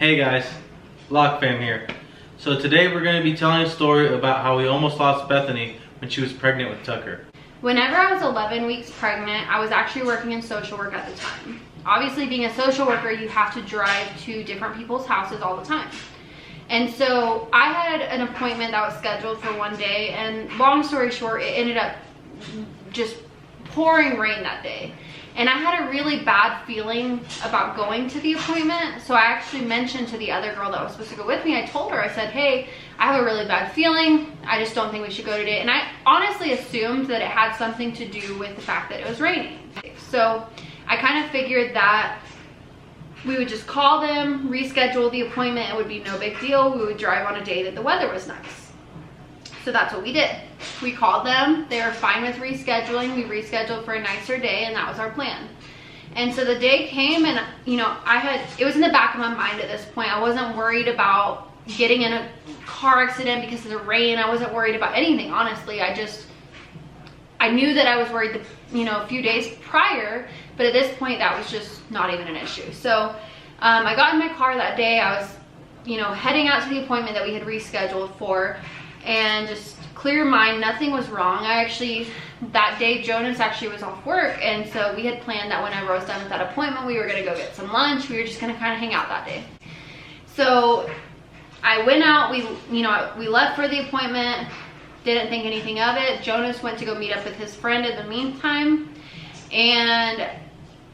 Hey guys, Locke Fam here. So today we're going to be telling a story about how we almost lost Bethany when she was pregnant with Tucker. Whenever I was 11 weeks pregnant, I was actually working in social work at the time. Obviously, being a social worker, you have to drive to different people's houses all the time. And so I had an appointment that was scheduled for one day, and long story short, it ended up just pouring rain that day. And I had a really bad feeling about going to the appointment. So I actually mentioned to the other girl that was supposed to go with me, I told her, I said, hey, I have a really bad feeling. I just don't think we should go today. And I honestly assumed that it had something to do with the fact that it was raining. So I kind of figured that we would just call them, reschedule the appointment. It would be no big deal. We would drive on a day that the weather was nice. So that's what we did. We called them. They were fine with rescheduling. We rescheduled for a nicer day, and that was our plan. And so the day came, and it was in the back of my mind at this point. I wasn't worried about getting in a car accident because of the rain. I wasn't worried about anything, honestly. I knew that I was worried a few days prior, but at this point that was just not even an issue. So I got in my car that day. I was heading out to the appointment that we had rescheduled for, and just clear mind, nothing was wrong. That day Jonas actually was off work, and so we had planned that whenever I was done with that appointment, we were gonna go get some lunch. We were just gonna kind of hang out that day. So I went out, we left for the appointment, didn't think anything of it. Jonas went to go meet up with his friend in the meantime, and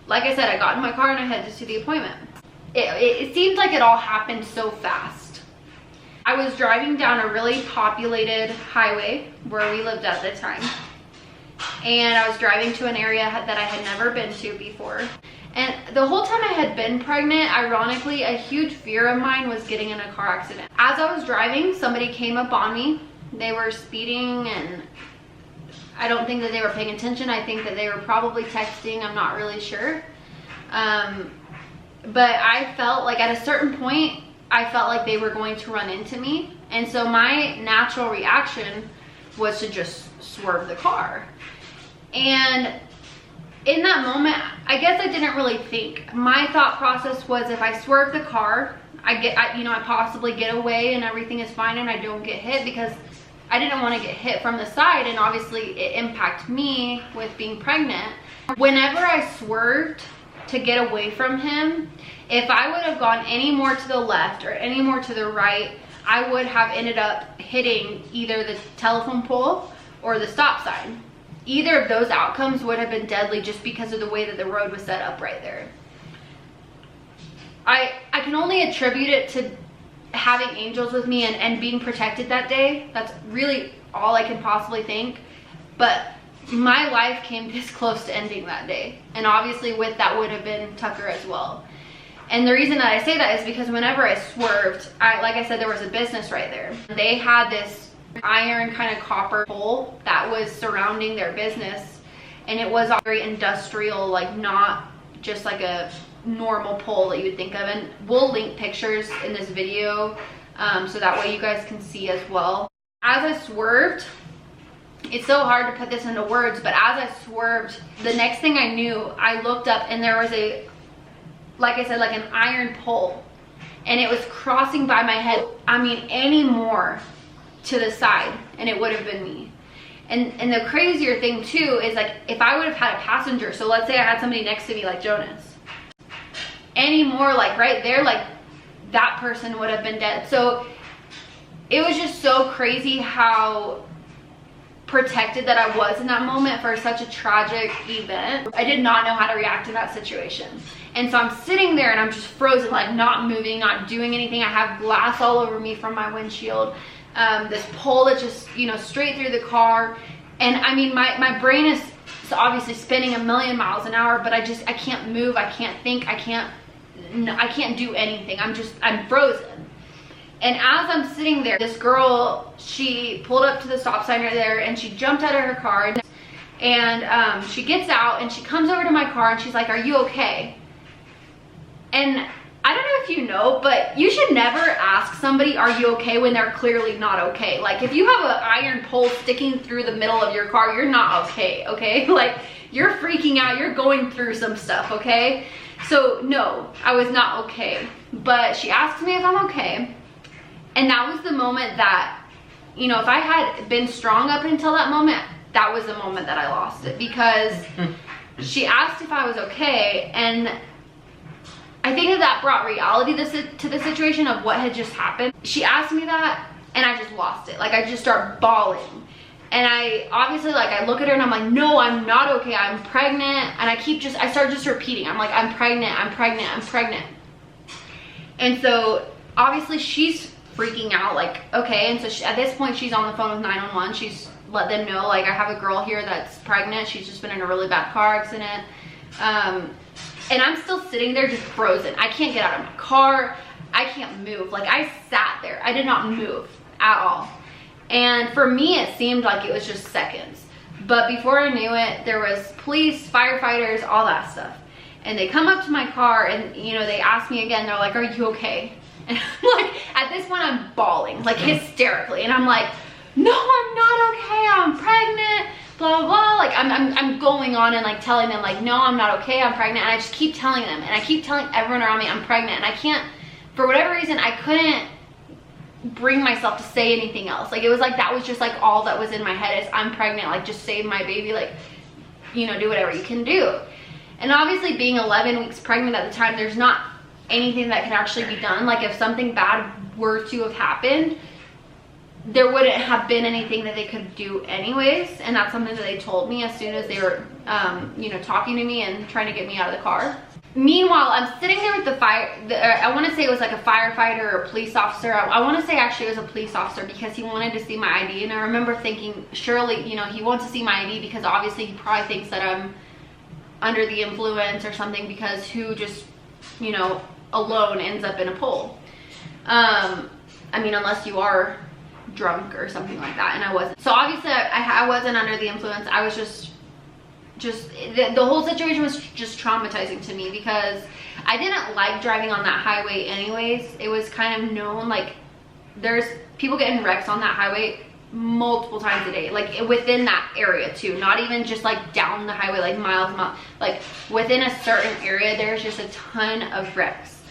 like I said, I got in my car and I headed to the appointment. It seemed like it all happened so fast. I was driving down a really populated highway where we lived at the time, and I was driving to an area that I had never been to before. And the whole time I had been pregnant, ironically, a huge fear of mine was getting in a car accident. As I was driving, somebody came up on me. They were speeding, and I don't think that they were paying attention. I think that they were probably texting. I'm not really sure. But I felt like at a certain point, I felt like they were going to run into me. And so my natural reaction was to just swerve the car. And in that moment, I guess I didn't really think. My thought process was, if I swerve the car, I possibly get away and everything is fine and I don't get hit, because I didn't want to get hit from the side, and obviously it impacted me with being pregnant. Whenever I swerved to get away from him, if I would have gone any more to the left or any more to the right, I would have ended up hitting either the telephone pole or the stop sign. Either of those outcomes would have been deadly, just because of the way that the road was set up right there. I can only attribute it to having angels with me and being protected that day. That's really all I can possibly think. But my life came this close to ending that day. And obviously with that would have been Tucker as well. And the reason that I say that is because whenever I swerved, like I said, there was a business right there. They had this iron kind of copper pole that was surrounding their business. And it was very industrial, like not just like a normal pole that you would think of. And we'll link pictures in this video so that way you guys can see as well. As I swerved, it's so hard to put this into words, but as I swerved, the next thing I knew, I looked up and there was like I said, like an iron pole, and it was crossing by my head. I mean, any more to the side and it would have been me. And the crazier thing too is, like, if I would have had a passenger, so let's say I had somebody next to me like Jonas, any more like right there, like that person would have been dead. So it was just so crazy how protected that I was in that moment for such a tragic event. I did not know how to react to that situation. And so I'm sitting there and I'm just frozen, like not moving, not doing anything. I have glass all over me from my windshield. This pole that just, straight through the car. And I mean, my brain is obviously spinning a million miles an hour, but I can't move. I can't think. I can't do anything. I'm frozen. And as I'm sitting there, this girl, she pulled up to the stop sign right there, and she jumped out of her car, and she gets out and she comes over to my car and she's like, "Are you okay?" And I don't know if you know, but you should never ask somebody, "Are you okay?" when they're clearly not okay. Like, if you have an iron pole sticking through the middle of your car, you're not okay, okay? Like, you're freaking out, you're going through some stuff, okay? So no, I was not okay. But she asks me if I'm okay. And that was the moment that, you know, if I had been strong up until that moment, that was the moment that I lost it, because she asked if I was okay, and I think that brought reality to the situation of what had just happened. She asked me that, and I just lost it. Like, I just start bawling. And I obviously, like, I look at her and I'm like, no, I'm not okay, I'm pregnant. And I start just repeating. I'm like, I'm pregnant, I'm pregnant, I'm pregnant. And so obviously she's freaking out, like, okay. And so at this point, she's on the phone with 911. She's let them know, like, I have a girl here that's pregnant. She's just been in a really bad car accident. And I'm still sitting there just frozen. I can't get out of my car. I can't move. Like, I sat there. I did not move at all. And for me, it seemed like it was just seconds. But before I knew it, there was police, firefighters, all that stuff. And they come up to my car and, you know, they ask me again. They're like, are you okay? And I'm like, at this point, I'm bawling, like, hysterically. And I'm like, no, I'm not okay. I'm pregnant. Blah, blah, blah. Like, I'm going on and, like, telling them, like, no, I'm not okay. I'm pregnant. And I just keep telling them. And I keep telling everyone around me I'm pregnant. And I can't, for whatever reason, I couldn't bring myself to say anything else. Like, it was like, that was just, like, all that was in my head is, I'm pregnant. Like, just save my baby. Like, you know, do whatever you can do. And obviously, being 11 weeks pregnant at the time, there's not anything that can actually be done. Like, if something bad were to have happened, there wouldn't have been anything that they could do anyways. And that's something that they told me as soon as they were, you know, talking to me and trying to get me out of the car. Meanwhile, I'm sitting there with I want to say it was like a firefighter or a police officer. I want to say actually it was a police officer, because he wanted to see my ID. And I remember thinking, surely, you know, he wants to see my ID because obviously he probably thinks that I'm under the influence or something, because who just, you know, alone ends up in a pole. I mean, unless you are drunk or something like that, and I wasn't. So obviously I wasn't under the influence. I was just the whole situation was just traumatizing to me, because I didn't like driving on that highway anyways. It was kind of known, like, there's people getting wrecks on that highway multiple times a day, like within that area too, not even just like down the highway, like miles and miles, like within a certain area there's just a ton of wrecks.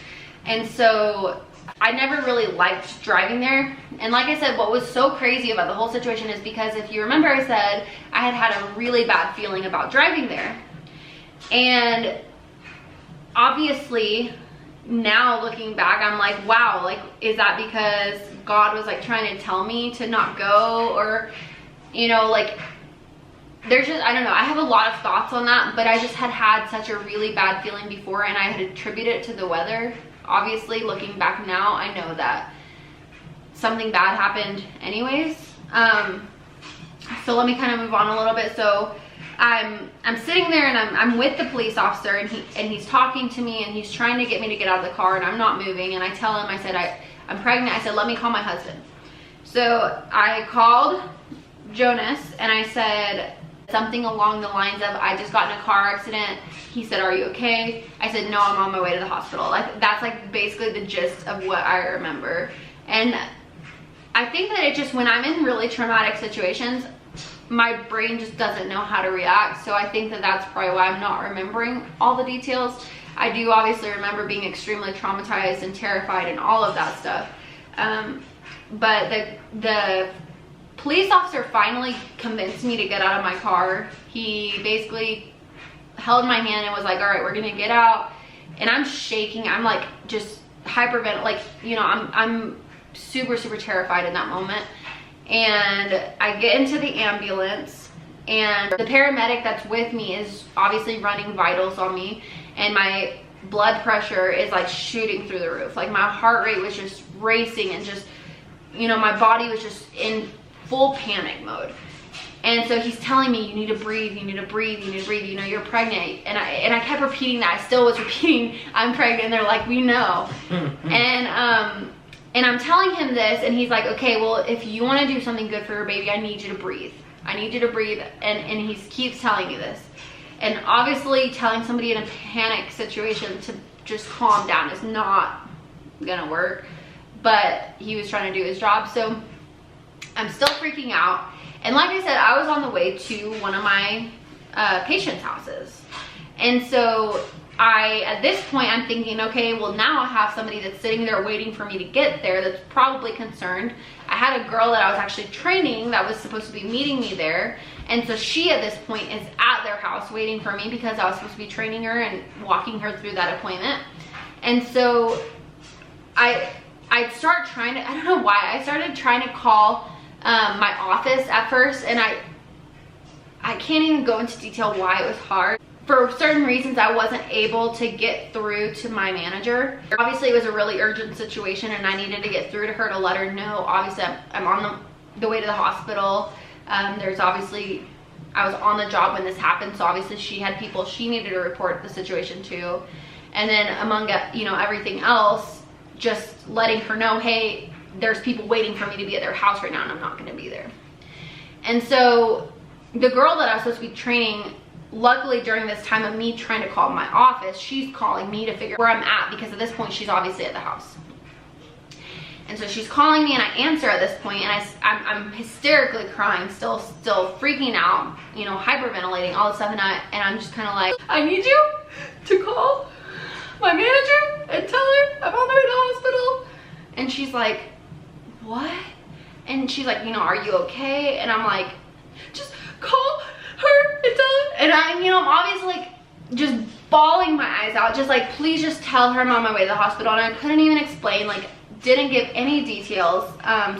And so I never really liked driving there. And like I said, what was so crazy about the whole situation is because, if you remember, I said I had had a really bad feeling about driving there. And obviously now looking back, I'm like, wow, like, is that because God was like trying to tell me to not go? Or, you know, like, there's just, I don't know, I have a lot of thoughts on that, but I just had such a really bad feeling before, and I had attributed it to the weather. Obviously, looking back now, I know that something bad happened anyways. So let me kind of move on a little bit. So I'm sitting there and I'm with the police officer, and he's talking to me, and he's trying to get me to get out of the car, and I'm not moving. And I tell him, I said, I'm pregnant. I said, let me call my husband. So I called Jonas and I said something along the lines of, I just got in a car accident. He said, are you okay? I said, no, I'm on my way to the hospital. That's like basically the gist of what I remember. And I think that it just, when I'm in really traumatic situations, my brain just doesn't know how to react. So I think that that's probably why I'm not remembering all the details. I do obviously remember being extremely traumatized and terrified and all of that stuff. But the police officer finally convinced me to get out of my car. He basically held my hand and was like, all right, we're gonna get out. And I'm shaking. I'm like just hyperventilating. Like, you know, I'm super, super terrified in that moment. And I get into the ambulance, and the paramedic that's with me is obviously running vitals on me, and my blood pressure is like shooting through the roof. Like, my heart rate was just racing, and just, you know, my body was just in full panic mode. And so he's telling me, you need to breathe, you need to breathe, you need to breathe, you know, you're pregnant. And I kept repeating that. I still was repeating, I'm pregnant. And they're like, we know. And I'm telling him this, and he's like, okay, well, if you want to do something good for your baby, I need you to breathe. I need you to breathe. And he keeps telling me this. And obviously telling somebody in a panic situation to just calm down is not gonna work. But he was trying to do his job. So I'm still freaking out. And like I said, I was on the way to one of my patients' houses. And so at this point, I'm thinking, okay, well now I have somebody that's sitting there waiting for me to get there that's probably concerned. I had a girl that I was actually training that was supposed to be meeting me there. And so she at this point is at their house waiting for me because I was supposed to be training her and walking her through that appointment. And so I'd start trying to, I don't know why, I started trying to call my office at first, and I can't even go into detail why it was hard. For certain reasons, I wasn't able to get through to my manager. Obviously, it was a really urgent situation and I needed to get through to her to let her know. Obviously, I'm on the way to the hospital. There's obviously, I was on the job when this happened, so obviously she had people she needed to report the situation to. And then among, you know, everything else, just letting her know, hey, there's people waiting for me to be at their house right now and I'm not gonna be there. And so the girl that I was supposed to be training, luckily during this time of me trying to call my office, she's calling me to figure out where I'm at, because at this point she's obviously at the house. And so she's calling me and I answer at this point, and I'm hysterically crying, still freaking out, you know, hyperventilating, all this stuff, and I'm just kind of like, I need you to call my manager and tell her I'm on my way to the hospital. And she's like, what? And she's like, you know, are you okay? And I'm like, just call her and tell her. And I'm, you know, I'm obviously like just bawling my eyes out, just like, please just tell her I'm on my way to the hospital. And I couldn't even explain, like, didn't give any details.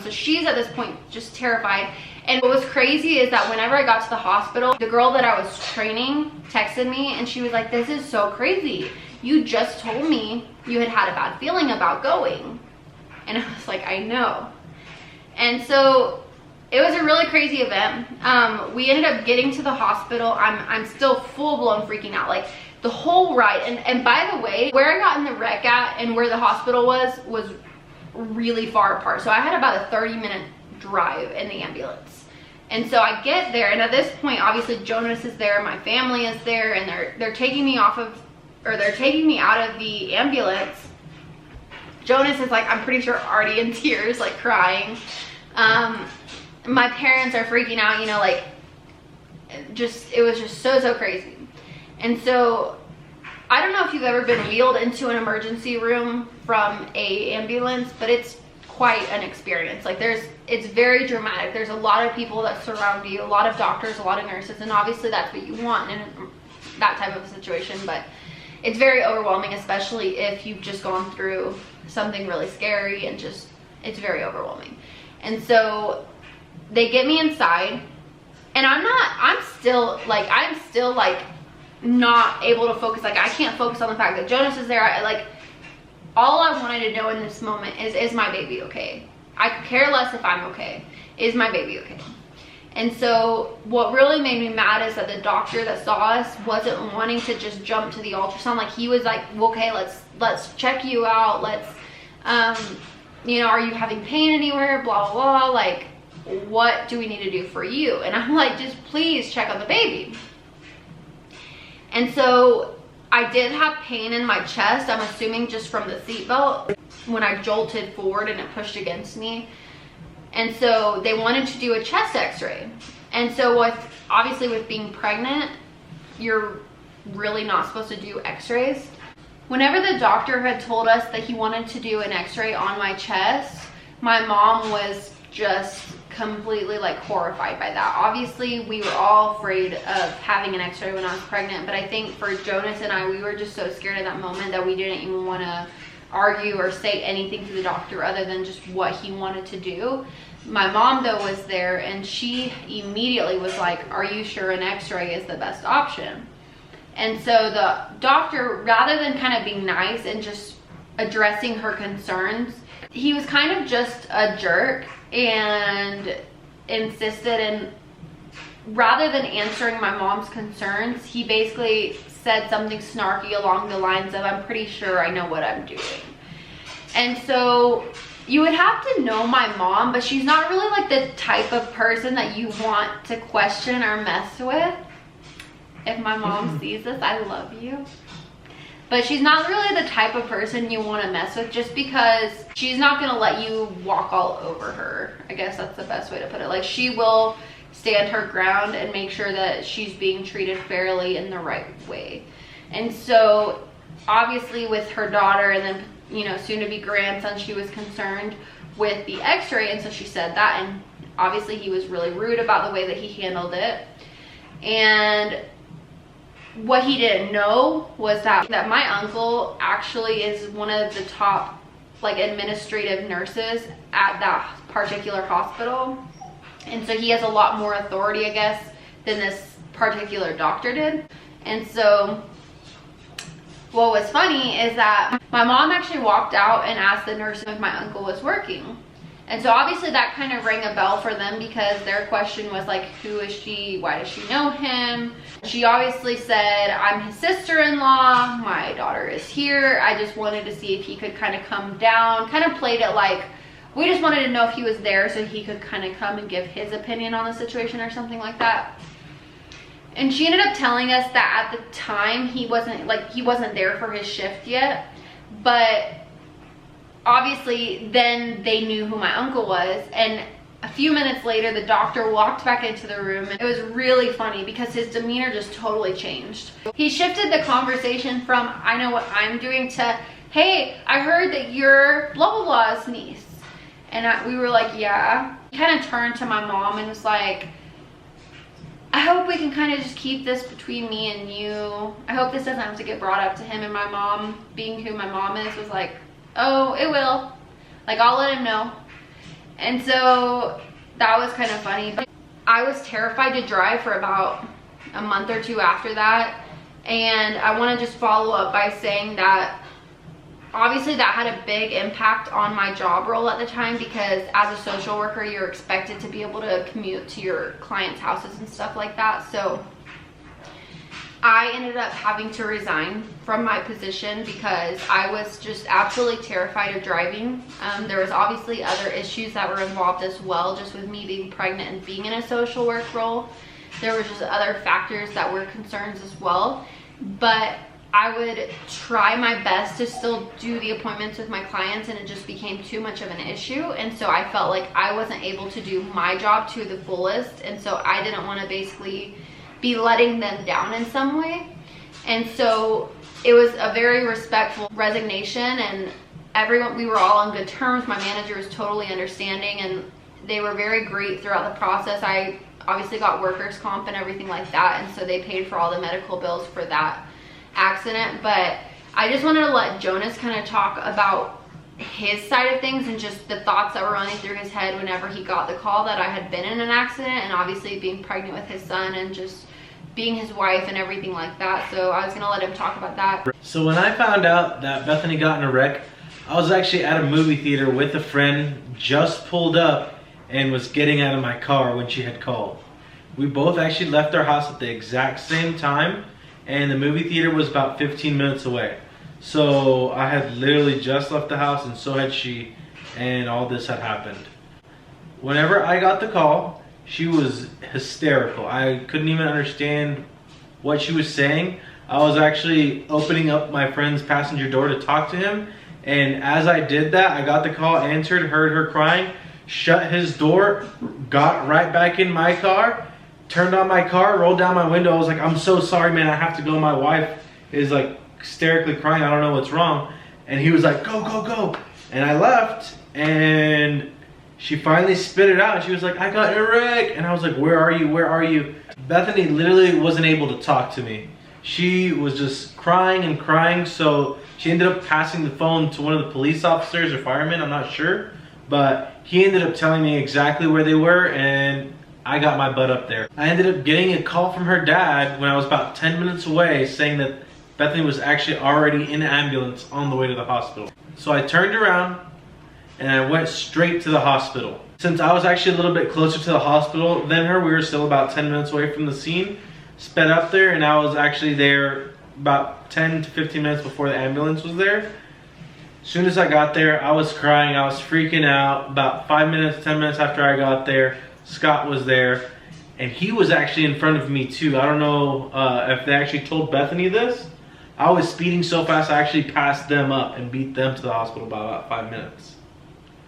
So she's at this point just terrified. And what was crazy is that whenever I got to the hospital, the girl that I was training texted me and she was like, this is so crazy. You just told me you had a bad feeling about going. And I was like, I know. And so it was a really crazy event. We ended up getting to the hospital. I'm still full-blown freaking out, like the whole ride. And by the way, where I got in the wreck at and where the hospital was really far apart. So I had about a 30-minute drive in the ambulance. And so I get there, and at this point, obviously Jonas is there, my family is there, and they're taking me out of the ambulance. Jonas is like, I'm pretty sure already in tears, like crying. My parents are freaking out, you know, like, it was just so crazy. And so I don't know if you've ever been wheeled into an emergency room from a ambulance, but it's quite an experience. Like, it's very dramatic. There's a lot of people that surround you, a lot of doctors, a lot of nurses, and obviously that's what you want in that type of a situation, but it's very overwhelming, especially if you've just gone through something really scary, and just, it's very overwhelming. And so they get me inside, and I'm still like not able to focus. Like, I can't focus on the fact that Jonas is there. All I wanted to know in this moment is my baby okay? I could care less if I'm okay. Is my baby okay? And so what really made me mad is that the doctor that saw us wasn't wanting to just jump to the ultrasound. Like, he was like, okay, let's check you out. Let's, you know, are you having pain anywhere? Blah, blah, blah. Like, what do we need to do for you? And I'm like, just please check on the baby. And so I did have pain in my chest, I'm assuming just from the seatbelt, when I jolted forward and it pushed against me. And so they wanted to do a chest x-ray. And so obviously with being pregnant, you're really not supposed to do x-rays. Whenever the doctor had told us that he wanted to do an x-ray on my chest, my mom was just completely like horrified by that. Obviously we were all afraid of having an x-ray when I was pregnant, but I think for Jonas and I, we were just so scared at that moment that we didn't even want to argue or say anything to the doctor other than just what he wanted to do. My mom though was there, and she immediately was like, are you sure an x-ray is the best option? And so the doctor, rather than kind of being nice and just addressing her concerns, he was kind of just a jerk and insisted, and rather than answering my mom's concerns, he basically said something snarky along the lines of, I'm pretty sure I know what I'm doing. And so you would have to know my mom, but she's not really like the type of person that you want to question or mess with. If my mom sees this, I love you. But she's not really the type of person you want to mess with, just because she's not going to let you walk all over her. I guess that's the best way to put it. Like, she will stand her ground and make sure that she's being treated fairly in the right way. And so obviously with her daughter and then, you know, soon to be grandson, she was concerned with the x-ray, and so she said that, and obviously he was really rude about the way that he handled it. And what he didn't know was that my uncle actually is one of the top like administrative nurses at that particular hospital, and so he has a lot more authority, I guess, than this particular doctor did. And so what was funny is that my mom actually walked out and asked the nurse if my uncle was working. And so obviously that kind of rang a bell for them, because their question was like, who is she? Why does she know him? She obviously said, I'm his sister-in-law. My daughter is here. I just wanted to see if he could kind of come down. Kind of played it like, we just wanted to know if he was there so he could kind of come and give his opinion on the situation or something like that. And she ended up telling us that at the time he wasn't there for his shift yet, but obviously then they knew who my uncle was. And a few minutes later, the doctor walked back into the room, and it was really funny because his demeanor just totally changed. He shifted the conversation from, I know what I'm doing, to, hey, I heard that you're blah blah blah's niece. And we were like, yeah. He kind of turned to my mom and was like, I hope we can kind of just keep this between me and you. I hope this doesn't have to get brought up to him. And my mom, being who my mom is, was like, oh, it will. Like, I'll let him know. And so that was kind of funny. I was terrified to drive for about a month or two after that. And I want to just follow up by saying that obviously that had a big impact on my job role at the time, because as a social worker, you're expected to be able to commute to your clients' houses and stuff like that. So I ended up having to resign from my position because I was just absolutely terrified of driving. There was obviously other issues that were involved as well, just with me being pregnant and being in a social work role. There were just other factors that were concerns as well. But I would try my best to still do the appointments with my clients, and it just became too much of an issue. And so I felt like I wasn't able to do my job to the fullest. And so I didn't want to basically be letting them down in some way. And so it was a very respectful resignation, and everyone, we were all on good terms. My manager was totally understanding, and they were very great throughout the process. I obviously got workers' comp and everything like that, and so they paid for all the medical bills for that accident. But I just wanted to let Jonas kind of talk about his side of things and just the thoughts that were running through his head whenever he got the call that I had been in an accident, and obviously being pregnant with his son and just being his wife and everything like that. So I was gonna let him talk about that. So when I found out that Bethany got in a wreck, I was actually at a movie theater with a friend, just pulled up and was getting out of my car when she had called. We both actually left our house at the exact same time, and the movie theater was about 15 minutes away. So I had literally just left the house, and so had she, and all this had happened. Whenever I got the call, she was hysterical. I couldn't even understand what she was saying. I was actually opening up my friend's passenger door to talk to him, and as I did that, I got the call, answered, heard her crying, shut his door, got right back in my car, turned on my car, rolled down my window. I was like, I'm so sorry, man, I have to go. My wife is like hysterically crying. I don't know what's wrong. And he was like, go, go, go. And I left, and she finally spit it out. And she was like, I got in a wreck. And I was like, where are you? Where are you? Bethany literally wasn't able to talk to me. She was just crying and crying. So she ended up passing the phone to one of the police officers or firemen, I'm not sure. But he ended up telling me exactly where they were, and I got my butt up there. I ended up getting a call from her dad when I was about 10 minutes away, saying that Bethany was actually already in an ambulance on the way to the hospital. So I turned around and I went straight to the hospital. Since I was actually a little bit closer to the hospital than her, we were still about 10 minutes away from the scene, sped up there, and I was actually there about 10 to 15 minutes before the ambulance was there. As soon as I got there, I was crying, I was freaking out. About 5 minutes, 10 minutes after I got there, Scott was there, and he was actually in front of me too. I don't know if they actually told Bethany this. I was speeding so fast, I actually passed them up and beat them to the hospital by about 5 minutes.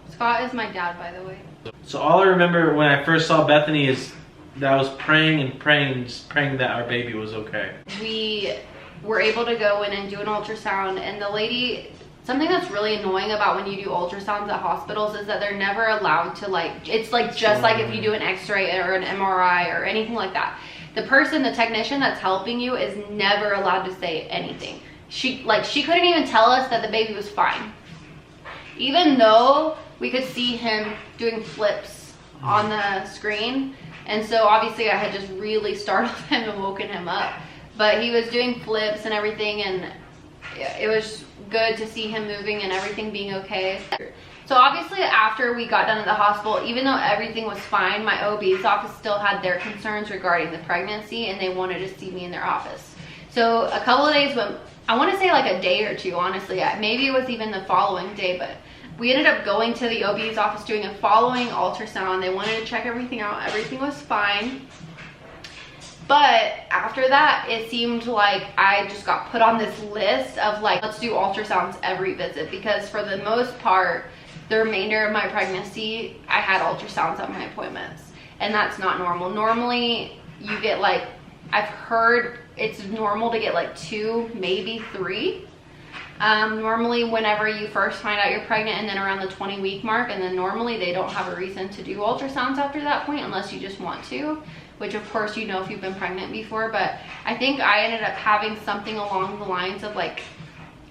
Scott is my dad, by the way. So all I remember when I first saw Bethany is that I was praying and praying and just praying that our baby was okay. We were able to go in and do an ultrasound, and the lady, something that's really annoying about when you do ultrasounds at hospitals is that they're never allowed to, like, it's like just like if you do an x-ray or an MRI or anything like that. The person, the technician that's helping you is never allowed to say anything. She couldn't even tell us that the baby was fine. Even though we could see him doing flips on the screen. And so obviously I had just really startled him and woken him up. But he was doing flips and everything, and it was good to see him moving and everything being okay. So obviously after we got done at the hospital, even though everything was fine, my OB's office still had their concerns regarding the pregnancy, and they wanted to see me in their office. So a couple of days, I want to say like a day or two, honestly, maybe it was even the following day, but we ended up going to the OB's office, doing a following ultrasound. They wanted to check everything out. Everything was fine. But after that, it seemed like I just got put on this list of like, let's do ultrasounds every visit, because for the most part, the remainder of my pregnancy, I had ultrasounds at my appointments, and that's not normal. Normally you get like, I've heard it's normal to get like 2, maybe 3. Normally whenever you first find out you're pregnant, and then around the 20-week mark, and then normally they don't have a reason to do ultrasounds after that point unless you just want to, which of course you know if you've been pregnant before. But I think I ended up having something along the lines of like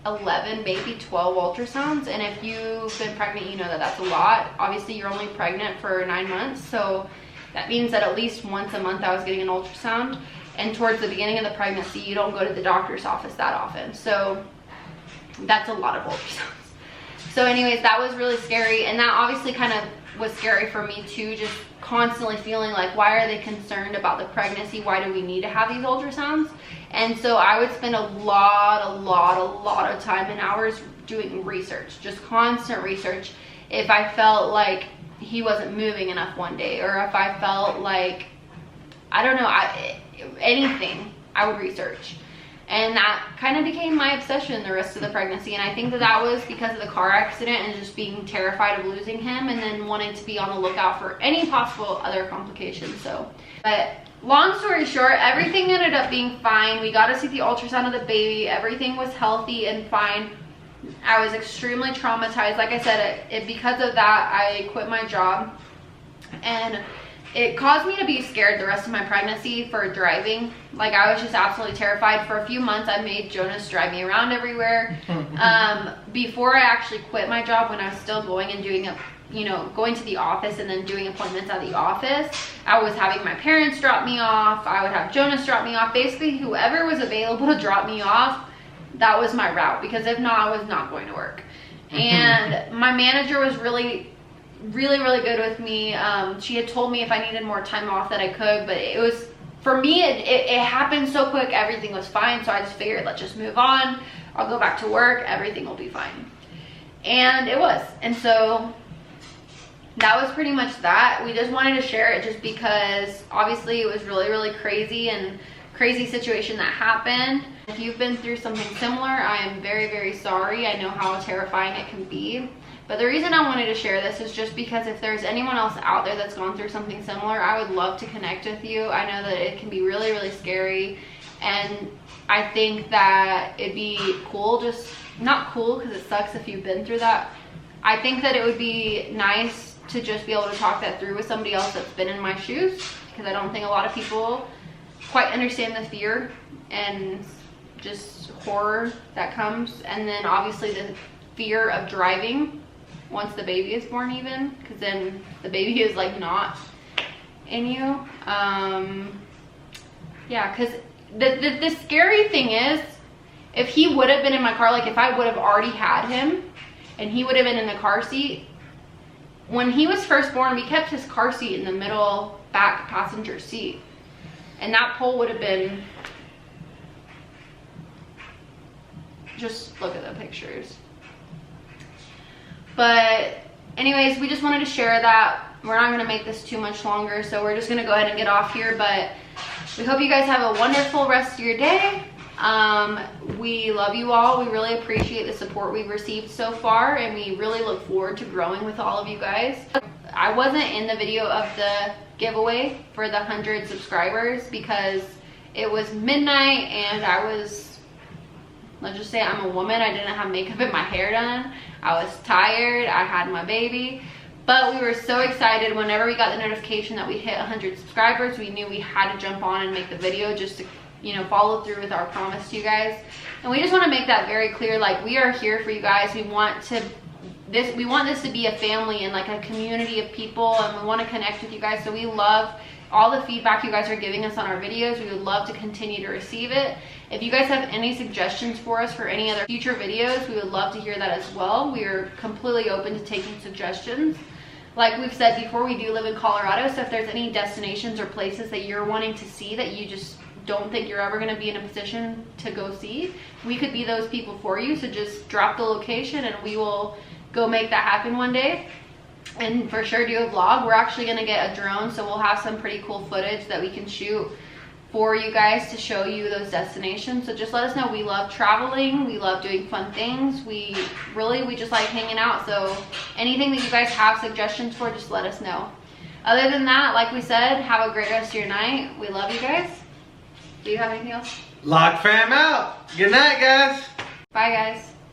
11, maybe 12 ultrasounds. And if you've been pregnant, you know that that's a lot. Obviously you're only pregnant for 9 months, so that means that at least once a month I was getting an ultrasound. And towards the beginning of the pregnancy, you don't go to the doctor's office that often, so that's a lot of ultrasounds. So anyways, that was really scary, and that obviously kind of was scary for me too, just constantly feeling like, why are they concerned about the pregnancy? Why do we need to have these ultrasounds? And so I would spend a lot of time and hours doing research, just constant research. If I felt like he wasn't moving enough one day, or if I felt like, I don't know, anything, I would research. And that kind of became my obsession the rest of the pregnancy. And I think that that was because of the car accident and just being terrified of losing him, and then wanting to be on the lookout for any possible other complications. So, but long story short, everything ended up being fine. We got to see the ultrasound of the baby. Everything was healthy and fine. I was extremely traumatized. Like I said, because of that, I quit my job. And it caused me to be scared the rest of my pregnancy for driving. Like, I was just absolutely terrified. For a few months, I made Jonas drive me around everywhere. Before I actually quit my job, when I was still going and doing going to the office and then doing appointments at the office, I was having my parents drop me off. I would have Jonas drop me off. Basically, whoever was available to drop me off, that was my route, because if not, I was not going to work. And my manager was really good with me. She had told me if I needed more time off that I could, but it was, for me, it happened so quick, everything was fine. So I just figured, let's just move on. I'll go back to work, everything will be fine. And it was. And so that was pretty much that. We just wanted to share it just because obviously it was really crazy, and crazy situation that happened. If you've been through something similar, I am very sorry. I know how terrifying it can be. But the reason I wanted to share this is just because if there's anyone else out there that's gone through something similar, I would love to connect with you. I know that it can be really scary, and I think that it'd be cool, just not cool because it sucks if you've been through that. I think that it would be nice to just be able to talk that through with somebody else that's been in my shoes, because I don't think a lot of people quite understand the fear and just horror that comes, and then obviously the fear of driving once the baby is born, even, because then the baby is like not in you. Yeah, because the scary thing is, if he would have been in my car, like if I would have already had him and he would have been in the car seat, when he was first born, we kept his car seat in the middle back passenger seat, and that pole would have been, just look at the pictures. But anyways, we just wanted to share that. We're not going to make this too much longer, so we're just going to go ahead and get off here. But we hope you guys have a wonderful rest of your day. We love you all. We really appreciate the support we've received so far, and we really look forward to growing with all of you guys. I wasn't in the video of the giveaway for the 100 subscribers because it was midnight and I was Let's just say I'm a woman. I didn't have makeup and my hair done. I was tired. I had my baby. But we were so excited whenever we got the notification that we hit 100 subscribers. We knew we had to jump on and make the video just to, you know, follow through with our promise to you guys. And we just want to make that very clear. Like, we are here for you guys. We want this to be a family and like a community of people, and we want to connect with you guys. So we love all the feedback you guys are giving us on our videos. We would love to continue to receive it. If you guys have any suggestions for us for any other future videos, we would love to hear that as well. We are completely open to taking suggestions. Like we've said before, we do live in Colorado, so if there's any destinations or places that you're wanting to see that you just don't think you're ever going to be in a position to go see, we could be those people for you. So just drop the location and we will go make that happen one day, and for sure do a vlog. We're actually going to get a drone, so we'll have some pretty cool footage that we can shoot for you guys to show you those destinations. So just let us know. We love traveling, we love doing fun things, we just like hanging out. So anything that you guys have suggestions for, just let us know. Other than that, like we said, have a great rest of your night. We love you guys. Do you have anything else? Locke Fam out. Good night, guys. Bye, guys.